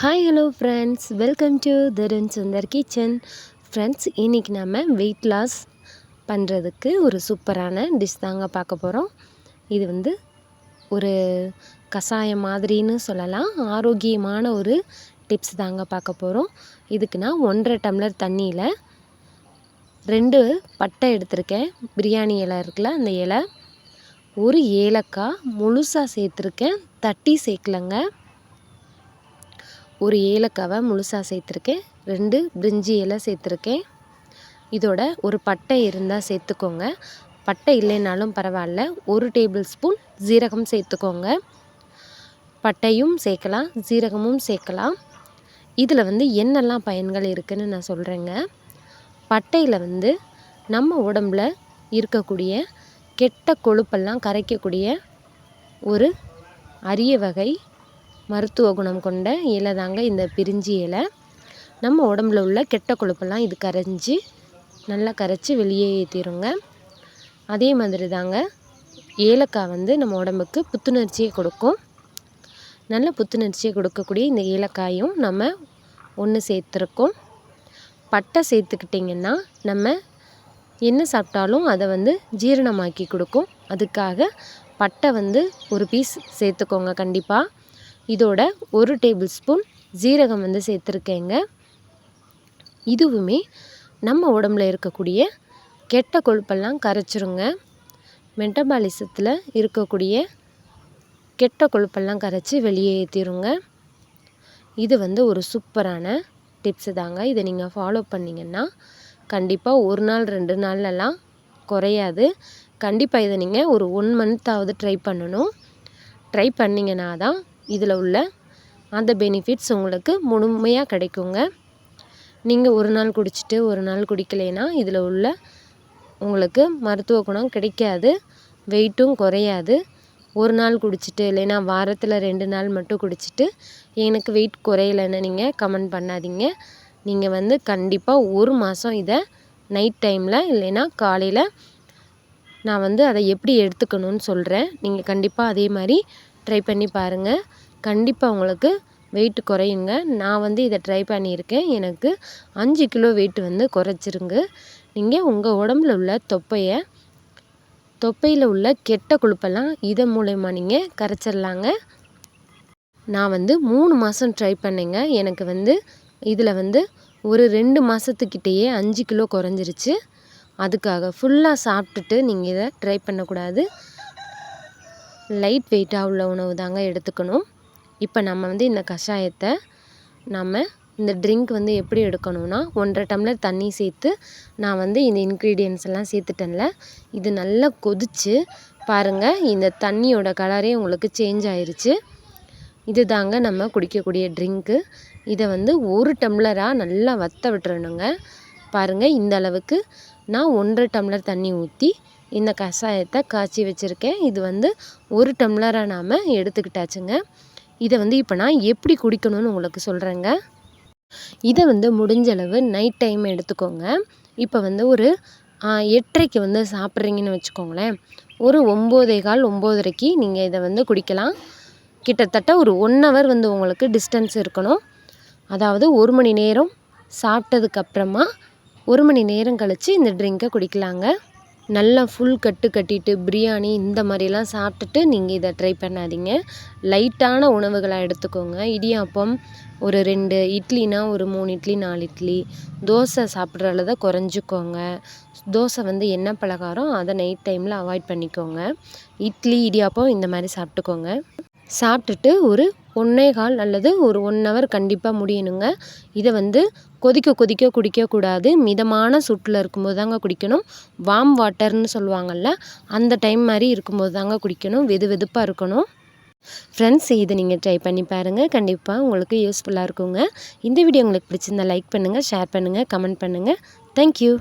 Hi hello friends, welcome to Tarun Sundar kitchen. Friends, இன்றைக்கி நம்ம weight loss பண்ணுறதுக்கு ஒரு சூப்பரான டிஷ் தாங்க பார்க்க போகிறோம். இது வந்து ஒரு கஷாயம் மாதிரின்னு சொல்லலாம். ஆரோக்கியமான ஒரு டிப்ஸ் தாங்க பார்க்க போகிறோம். இதுக்கு நான் 1.5 டம்ளர் தண்ணியில் 2 பட்டை எடுத்திருக்கேன். பிரியாணி இலை இருக்குல்ல, அந்த இலை, ஒரு ஏலக்காய் முழுசாக சேர்த்துருக்கேன், தட்டி சேர்க்கலங்க. ஒரு ஏலக்காவை முழுசாக சேர்த்துருக்கேன், 2 பிரிஞ்சி இலை சேர்த்துருக்கேன். இதோட ஒரு பட்டை இருந்தால் சேர்த்துக்கோங்க. பட்டை இல்லைனாலும் பரவாயில்ல. 1 டேபிள் ஸ்பூன் ஜீரகம் சேர்த்துக்கோங்க. பட்டையும் சேர்க்கலாம், ஜீரகமும் சேர்க்கலாம். இதில் வந்து என்னெல்லாம் பயன்கள் இருக்குதுன்னு நான் சொல்கிறேங்க. பட்டையில் வந்து நம்ம உடம்புல இருக்கக்கூடிய கெட்ட கொழுப்பெல்லாம் கரைக்கக்கூடிய ஒரு அரிய வகை மருத்துவ குணம் கொண்ட இலை தாங்க இந்த பிரிஞ்சி இலை. நம்ம உடம்புல உள்ள கெட்ட கொழுப்பெல்லாம் இது நல்லா கரைச்சி வெளியே ஏற்றிடுங்க. அதே மாதிரி தாங்க ஏலக்காய் வந்து நம்ம உடம்புக்கு புத்துணர்ச்சியை கொடுக்கும். நல்ல புத்துணர்ச்சியை கொடுக்கக்கூடிய இந்த ஏலக்காயும் நம்ம ஒன்று சேர்த்துருக்கோம். பட்டை சேர்த்துக்கிட்டிங்கன்னா நம்ம என்ன சாப்பிட்டாலும் அதை வந்து ஜீரணமாக்கி கொடுக்கும். அதுக்காக பட்டை வந்து ஒரு பீஸ் சேர்த்துக்கோங்க கண்டிப்பாக. இதோட 1 டேபிள் ஸ்பூன் ஜீரகம் வந்து சேர்த்துருக்கேங்க. இதுவுமே நம்ம உடம்புல இருக்கக்கூடிய கெட்ட கொழுப்பெல்லாம் கரைச்சிருங்க. மெட்டபாலிசத்தில் இருக்கக்கூடிய கெட்ட கொழுப்பெல்லாம் கரைச்சி வெளியே ஏற்றிடுங்க. இது வந்து ஒரு சூப்பரான டிப்ஸு தாங்க. இதை நீங்கள் ஃபாலோ பண்ணிங்கன்னா கண்டிப்பாக 1 நாள் 2 நாள்லலாம் குறையாது. கண்டிப்பாக இதை நீங்கள் ஒரு 1 மந்த்தாவது ட்ரை பண்ணணும். ட்ரை பண்ணிங்கன்னா தான் இதில் உள்ள அந்த பெனிஃபிட்ஸ் உங்களுக்கு முழுமையாக கிடைக்குங்க. நீங்கள் ஒரு நாள் குடிச்சிட்டு ஒரு நாள் குடிக்கலைன்னா இதில் உள்ள உங்களுக்கு மருத்துவ குணம் கிடைக்காது, வெயிட்டும் குறையாது. ஒரு நாள் குடிச்சிட்டு இல்லைன்னா வாரத்தில் 2 நாள் மட்டும் குடிச்சிட்டு எனக்கு வெயிட் குறையலைன்னு நீங்கள் கமெண்ட் பண்ணாதீங்க. நீங்கள் வந்து கண்டிப்பாக 1 மாதம் இதை நைட் டைமில் இல்லைன்னா காலையில் நான் வந்து அதை எப்படி எடுத்துக்கணும்னு சொல்கிறேன். நீங்கள் கண்டிப்பாக அதே மாதிரி ட்ரை பண்ணி பாருங்கள். கண்டிப்பாக உங்களுக்கு வெயிட் குறையுங்க. நான் வந்து இதை ட்ரை பண்ணியிருக்கேன். எனக்கு 5 கிலோ வெயிட் வந்து குறைச்சிருங்க. நீங்கள் உங்கள் உடம்புல உள்ள தொப்பையில் உள்ள கெட்ட கொழுப்பெல்லாம் இதன் மூலயமா நீங்கள் கரைச்சிடலாங்க. நான் வந்து 3 மாதம் ட்ரை பண்ணேங்க. எனக்கு வந்து இதில் வந்து ஒரு 2 மாதத்துக்கிட்டேயே 5 கிலோ குறைஞ்சிருச்சு. அதுக்காக ஃபுல்லாக சாப்பிட்டுட்டு நீங்கள் இதை ட்ரை பண்ணக்கூடாது. லைட் வெயிட்டாக உள்ள உணவு தாங்க எடுத்துக்கணும். இப்போ நம்ம வந்து இந்த கஷாயத்தை இந்த ட்ரிங்க் வந்து எப்படி எடுக்கணும்னா 1.5 டம்ளர் தண்ணி சேர்த்து நான் வந்து இந்த இன்க்ரீடியன்ஸ் எல்லாம் சேர்த்துட்டேன்ல, இது நல்லா கொதித்து பாருங்கள், இந்த தண்ணியோட கலரே உங்களுக்கு சேஞ்ச் ஆயிருச்சு. இது தாங்க நம்ம குடிக்கக்கூடிய ட்ரிங்க்கு. இதை வந்து 1 டம்ளராக நல்லா வற்ற விட்டுறணுங்க. பாருங்கள், இந்த அளவுக்கு நான் 1.5 டம்ளர் தண்ணி ஊற்றி இந்த கஷாயத்தை காய்ச்சி வச்சுருக்கேன். இது வந்து 1 டம்ளராக நாம் எடுத்துக்கிட்டாச்சுங்க. இதை வந்து இப்போ நான் எப்படி குடிக்கணும்னு உங்களுக்கு சொல்கிறேங்க. இதை வந்து முடிஞ்சளவு நைட் டைம் எடுத்துக்கோங்க. இப்போ வந்து ஒரு 8:30க்கு வந்து சாப்பிட்றீங்கன்னு வச்சுக்கோங்களேன். ஒரு 9:15 9:30க்கு நீங்கள் இதை வந்து குடிக்கலாம். கிட்டத்தட்ட ஒரு 1 ஹவர் வந்து உங்களுக்கு டிஸ்டன்ஸ் இருக்கணும். அதாவது 1 மணி நேரம் சாப்பிட்டதுக்கப்புறமா 1 மணி நேரம் கழித்து இந்த ட்ரிங்கை குடிக்கலாங்க. நல்லா ஃபுல் கட்டிட்டு பிரியாணி இந்த மாதிரிலாம் சாப்பிட்டுட்டு நீங்கள் இதை ட்ரை பண்ணாதீங்க. லைட்டான உணவுகளை எடுத்துக்கோங்க. இடியாப்பம் ஒரு 2, இட்லினா ஒரு 3 இட்லி 4 இட்லி, தோசை சாப்பிட்றத குறைஞ்சிக்கோங்க. தோசை வந்து எண்ணெய் பலகாரம், அதை நைட் டைமில் அவாய்ட் பண்ணிக்கோங்க. இட்லி இடியாப்பம் இந்த மாதிரி சாப்பிட்டுக்கோங்க. சாப்பிட்டுட்டு ஒரு 1.25 அல்லது ஒரு 1 ஹவர் கண்டிப்பாக முடியணுங்க. இதை வந்து கொதிக்க குடிக்கக்கூடாது. மிதமான சூட்டில் இருக்கும்போது தாங்க குடிக்கணும். வார்ம் வாட்டர்னு சொல்லுவாங்கள்ல, அந்த டைம் மாதிரி இருக்கும்போது தாங்க குடிக்கணும். வெதுப்பாக இருக்கணும். ஃப்ரெண்ட்ஸ், இதை நீங்கள் ட்ரை பண்ணி பாருங்கள். கண்டிப்பாக உங்களுக்கு யூஸ்ஃபுல்லாக இருக்குங்க. இந்த வீடியோ உங்களுக்கு பிடிச்சிருந்தா லைக் பண்ணுங்கள், ஷேர் பண்ணுங்கள், கமெண்ட் பண்ணுங்கள். தேங்க்யூ.